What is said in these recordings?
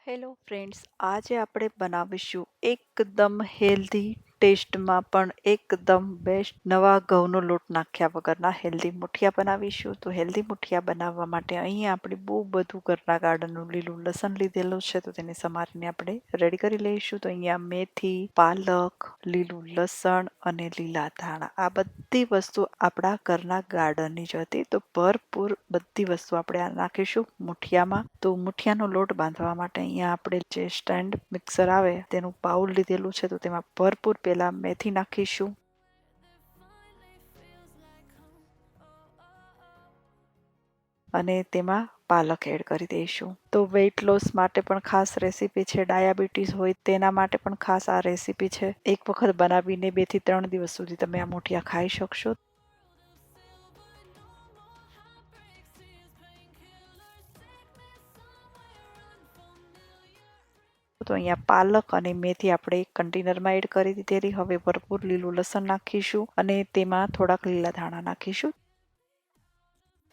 Hello friends, આજે આપણે બનાવીશું એકદમ હેલ્ધી, ટેસ્ટમાં પણ એકદમ બેસ્ટ નવા ઘઉંનો લોટ નાખ્યા વગરના હેલ્ધી મુઠિયા બનાવીશું. તો હેલ્ધી મુઠિયા બનાવવા માટે અહીંયા આપણે બહુ બધું ઘરના ગાર્ડનનું લીલું લસણ લીધેલું છે, તો તેને સમારીને આપણે રેડી કરી લઈશું. તો અહીંયા મેથી, પાલક, લીલું લસણ અને લીલા ધાણા, આ બધી વસ્તુ આપણા ઘરના ગાર્ડનની જ હતી. તો ભરપૂર બધી વસ્તુ આપણે આ નાખીશું મુઠિયામાં. તો મુઠિયાનો લોટ બાંધવા માટે અહીંયા આપણે જે સ્ટેન્ડ મિક્સર આવે તેનું બાઉલ લીધેલું છે, તો તેમાં ભરપૂર પહેલા મેથી નાખીશું. અને તેમાં પાલક એડ કરી દઈશું. તો વેઇટ લોસ માટે પણ ખાસ રેસીપી છે, ડાયાબિટીસ હોય તેના માટે પણ ખાસ આ રેસીપી છે. એક વખત બનાવીને 2 થી 3 દિવસ સુધી તમે આ મુઠિયા ખાઈ શકશો. તો અહીંયા પાલક અને મેથી આપણે એક કન્ટેનરમાં એડ કરી દીધેલી. હવે ભરપૂર લીલું લસણ નાખીશું અને તેમાં થોડાક લીલા ધાણા નાખીશું.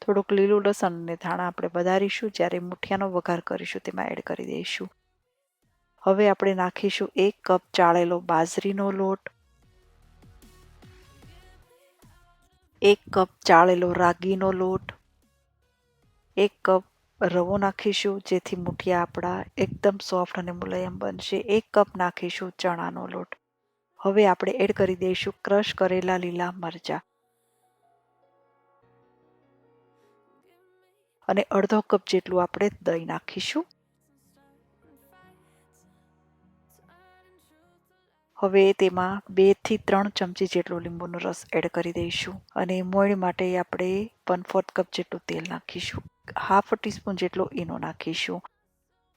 થોડુંક લીલું લસણ અને ધાણા આપણે વધારીશું, જ્યારે મુઠિયાનો વઘાર કરીશું તેમાં એડ કરી દઈશું. હવે આપણે નાખીશું 1 કપ ચાળેલો બાજરીનો લોટ, 1 કપ ચાળેલો રાગીનો લોટ, 1 કપ રવો નાખીશું, જેથી મુઠિયા આપણા એકદમ સોફ્ટ અને મુલાયમ બનશે. 1 કપ નાખીશું ચણાનો લોટ. હવે આપણે એડ કરી દઈશું ક્રશ કરેલા લીલા મરચાં અને અડધો કપ જેટલું આપણે દહીં નાખીશું. હવે તેમાં 2 થી 3 ચમચી જેટલો લીંબુનો રસ એડ કરી દઈશું અને મોણ માટે આપણે 1/4 કપ જેટલું તેલ નાખીશું. હાફ ટીસ્પૂન જેટલો ઈનો નાખીશું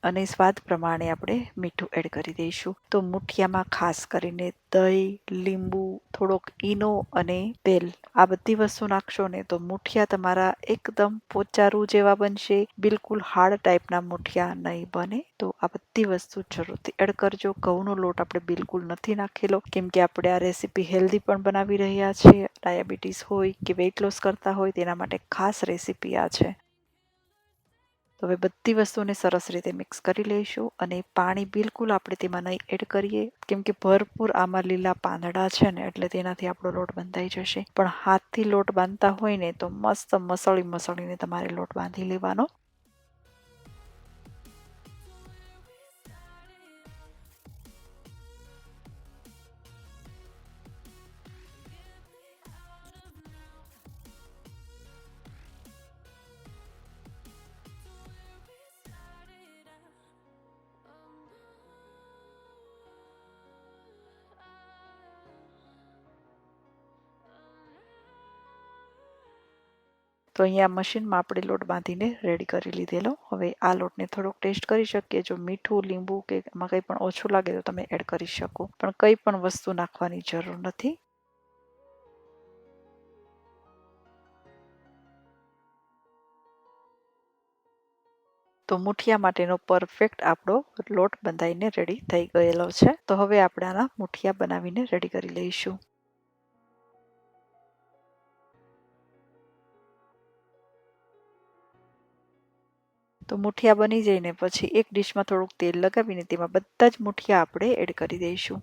અને સ્વાદ પ્રમાણે આપણે મીઠું એડ કરી દઈશું. તો મુઠિયામાં ખાસ કરીને દહીં, લીંબુ, થોડોક ઈનો અને તેલ, આ બધી વસ્તુ નાખશો ને તો મુઠિયા તમારા એકદમ પોચારું જેવા બનશે. બિલકુલ હાર્ડ ટાઈપના મુઠિયા નહીં બને. તો આ બધી વસ્તુ જરૂરથી એડ કરજો. ઘઉંનો લોટ આપણે બિલકુલ નથી નાખેલો, કેમ કે આપણે આ રેસીપી હેલ્ધી પણ બનાવી રહ્યા છીએ. ડાયાબિટીસ હોય કે વેઇટ લોસ કરતા હોય તેના માટે ખાસ રેસીપી આ છે. તો હવે બધી વસ્તુને સરસ રીતે મિક્સ કરી લઈશું અને પાણી બિલકુલ આપણે તેમાં નહીં એડ કરીએ, કેમ કે ભરપૂર આમાં લીલા પાંદડા છે ને, એટલે તેનાથી આપણો લોટ બંધાઈ જશે. પણ હાથથી લોટ બાંધતા હોય ને તો મસ્ત મસળીને તમારે લોટ બાંધી લેવાનો. તો અહીંયા મશીનમાં આપણે લોટ બાંધીને રેડી કરી લીધેલો. હવે આ લોટને થોડોક ટેસ્ટ કરી શકીએ. જો મીઠું, લીંબુ કે એમાં કંઈ પણ ઓછું લાગે તો તમે એડ કરી શકો, પણ કંઈ પણ વસ્તુ નાખવાની જરૂર નથી. તો મુઠિયા માટેનો પરફેક્ટ આપણો લોટ બંધાઈને રેડી થઈ ગયેલો છે. તો હવે આપણે આના મુઠિયા બનાવીને રેડી કરી લઈશું. તો મુઠિયા બની જઈને પછી એક ડીશમાં થોડુંક તેલ લગાવીને તેમાં બધા જ મુઠિયા આપણે એડ કરી દઈશું.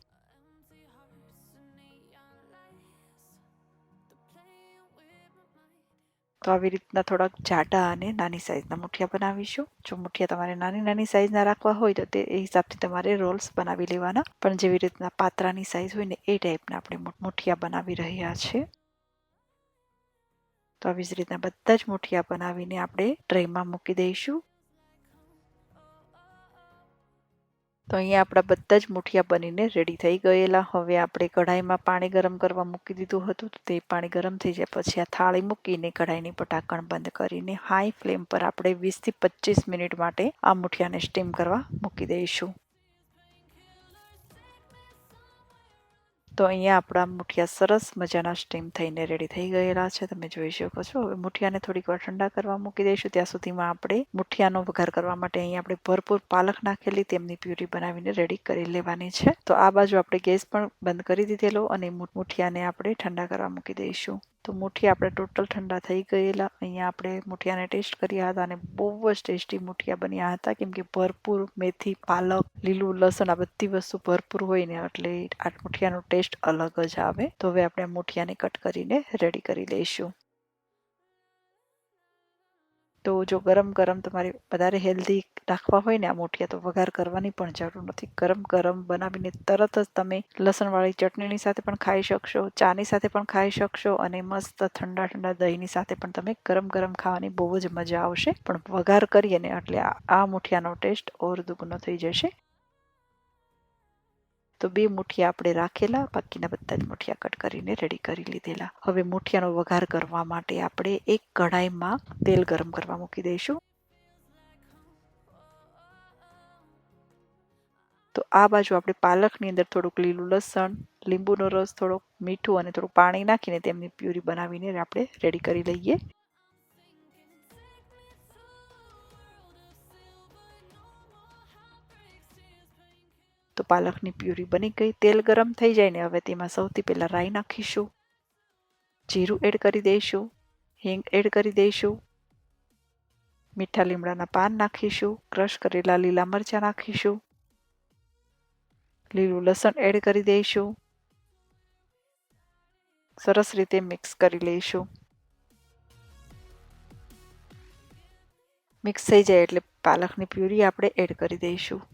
તો આવી રીતના થોડાક જાડા અને નાની સાઈઝના મુઠિયા બનાવીશું. જો મુઠિયા તમારે નાની સાઈઝના રાખવા હોય તો તે હિસાબથી તમારે રોલ્સ બનાવી લેવાના, પણ જેવી રીતના પાતરાની સાઈઝ હોય ને એ ટાઈપના આપણે મુઠિયા બનાવી રહ્યા છીએ. તો આવી જ રીતના બધા જ મુઠિયા બનાવીને આપણે ટ્રેમાં મૂકી દઈશું. તો અહીંયા આપણા બધા જ મુઠિયા બનીને રેડી થઈ ગયેલા. હવે આપણે કઢાઈમાં પાણી ગરમ કરવા મૂકી દીધું હતું. તો તે પાણી ગરમ થઈ જાય પછી આ થાળી મૂકીને કઢાઈની પર ઢાંકણ બંધ કરીને હાઈ ફ્લેમ પર આપણે 20 થી 25 મિનિટ માટે આ મુઠિયાને સ્ટીમ કરવા મૂકી દઈશું. તો અહીંયા આપણા મુઠિયા સરસ મજાના સ્ટીમ થઈને રેડી થઈ ગયેલા છે, તમે જોઈ શકો છો. હવે મુઠિયાને થોડીક વાર ઠંડા કરવા મૂકી દઈશું. ત્યાં સુધીમાં આપણે મુઠિયાનો વઘાર કરવા માટે અહીંયા આપણે ભરપૂર પાલક નાખેલી તેમની પ્યુરી બનાવીને રેડી કરી લેવાની છે. તો આ બાજુ આપણે ગેસ પણ બંધ કરી દીધેલો અને મુઠિયાને આપણે ઠંડા કરવા મૂકી દઈશું. તો મુઠિયા આપણે ટોટલ ઠંડા થઈ ગયેલા. અહીંયા આપણે મુઠિયાને ટેસ્ટ કર્યા હતા અને બહુ જ ટેસ્ટી મુઠિયા બન્યા હતા, કેમ કે ભરપૂર મેથી, પાલક, લીલું લસણ આ બધી વસ્તુ ભરપૂર હોય ને એટલે આ મુઠિયાનો ટેસ્ટ અલગ જ આવે. તો હવે આપણે મુઠિયાને કટ કરીને રેડી કરી લઈશું. તો જો ગરમ ગરમ તમારે વધારે હેલ્ધી રાખવા હોય ને આ મુઠિયા, તો વઘાર કરવાની પણ જરૂર નથી. ગરમ ગરમ બનાવીને તરત જ તમે લસણવાળી ચટણીની સાથે પણ ખાઈ શકશો, ચાની સાથે પણ ખાઈ શકશો અને મસ્ત ઠંડા ઠંડા દહીંની સાથે પણ તમે ગરમ ગરમ ખાવાની બહુ જ મજા આવશે. પણ વઘાર કરીએ ને એટલે આ મુઠિયાનો ટેસ્ટ ઓર દુગનો થઈ જશે. તો 2 મુઠિયા આપણે રાખેલા, બાકીના બધા જ મુઠિયા કટ કરીને રેડી કરી લીધેલા. હવે મુઠિયાનો વઘાર કરવા માટે આપણે એક કઢાઈમાં તેલ ગરમ કરવા મૂકી દઈશું. તો આ બાજુ આપણે પાલકની અંદર થોડુંક લીલું લસણ, લીંબુનો રસ, થોડુંક મીઠું અને થોડું પાણી નાખીને તેમની પ્યુરી બનાવીને આપણે રેડી કરી લઈએ. તો પાલકની પ્યુરી બની ગઈ. તેલ ગરમ થઈ જાય ને હવે તેમાં સૌથી પહેલા રાઈ નાખીશું, જીરું એડ કરી દઈશું, હિંગ એડ કરી દઈશું, મીઠા લીમડાના પાન નાખીશું, ક્રશ કરેલા લીલા મરચાં નાખીશું, લીલું લસણ એડ કરી દઈશું, સરસ રીતે મિક્સ કરી લઈશું. મિક્સ થઈ જાય એટલે પાલકની પ્યુરી આપણે એડ કરી દઈશું.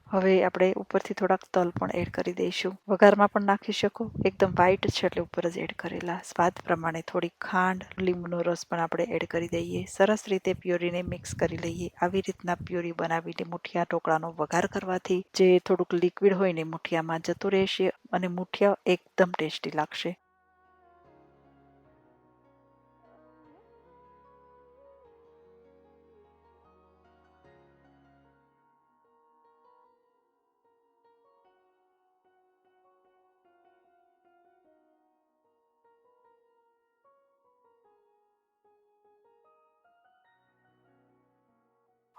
હવે આપણે ઉપરથી થોડાક તલ પણ એડ કરી દઈશું. વઘારમાં પણ નાખી શકો, એકદમ વ્હાઈટ છે એટલે ઉપર જ એડ કરેલા. સ્વાદ પ્રમાણે થોડી ખાંડ, લીંબુનો રસ પણ આપણે એડ કરી દઈએ. સરસ રીતે પ્યુરીને મિક્સ કરી લઈએ. આવી રીતના પ્યુરી બનાવીને મુઠિયા ઢોકળાનો વઘાર કરવાથી જે થોડુંક લિક્વિડ હોય ને મુઠિયામાં જતું રહેશે અને મુઠિયા એકદમ ટેસ્ટી લાગશે.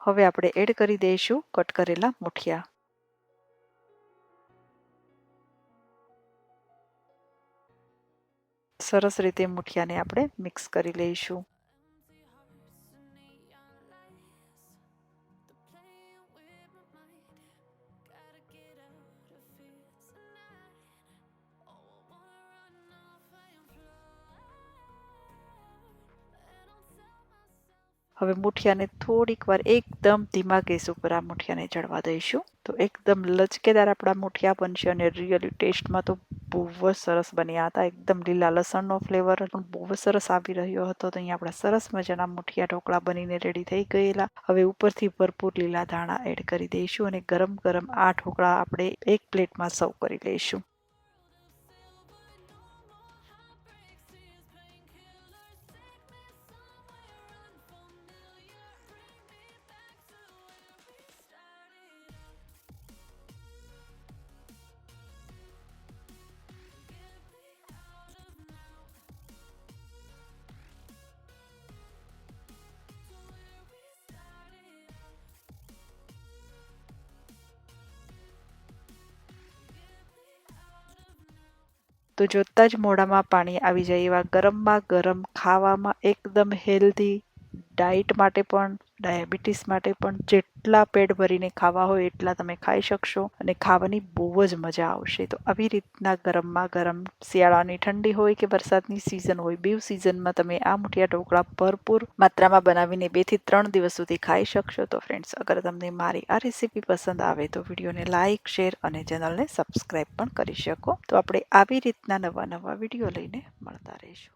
હવે આપણે એડ કરી દઈશું કટ કરેલા મુઠિયા. સરસ રીતે મુઠિયાને આપણે મિક્સ કરી લઈશું. હવે મુઠિયાને થોડીક વાર એકદમ ધીમા ગેસ ઉપર આ મુઠિયાને ચડવા દઈશું. તો એકદમ લચકેદાર આપણા મુઠિયા બનશે અને રિયલી ટેસ્ટમાં તો બહુ જ સરસ બન્યા હતા. એકદમ લીલા લસણનો ફ્લેવર પણ બહુ જ સરસ આવી રહ્યો હતો. તો અહીંયા આપણા સરસ મજાના મુઠિયા ઢોકળા બનીને રેડી થઈ ગયેલા. હવે ઉપરથી ભરપૂર લીલા ધાણા એડ કરી દઈશું અને ગરમ ગરમ આ ઢોકળા આપણે એક પ્લેટમાં સર્વ કરી લઈશું. તો જોતાં જ મોઢામાં પાણી આવી જાય એવા ગરમમાં ગરમ, ખાવામાં એકદમ હેલ્ધી, ડાયટ માટે પણ, ડાયાબિટીસ માટે પણ જેટલા પેટ ભરીને ખાવા હોય એટલા તમે ખાઈ શકશો અને ખાવાની બહુ જ મજા આવશે. તો આવી રીતના ગરમમાં ગરમ, શિયાળાની ઠંડી હોય કે વરસાદની સિઝન હોય, બેવ સિઝનમાં તમે આ મુઠિયા ઢોકળા ભરપૂર માત્રામાં બનાવીને 2 થી 3 દિવસ સુધી ખાઈ શકશો. તો ફ્રેન્ડ્સ, અગર તમને મારી આ રેસીપી પસંદ આવે તો વિડીયોને લાઇક, શેર અને ચેનલને સબસ્ક્રાઈબ પણ કરી શકો. તો આપણે આવી રીતના નવા નવા વિડીયો લઈને મળતા રહીશું.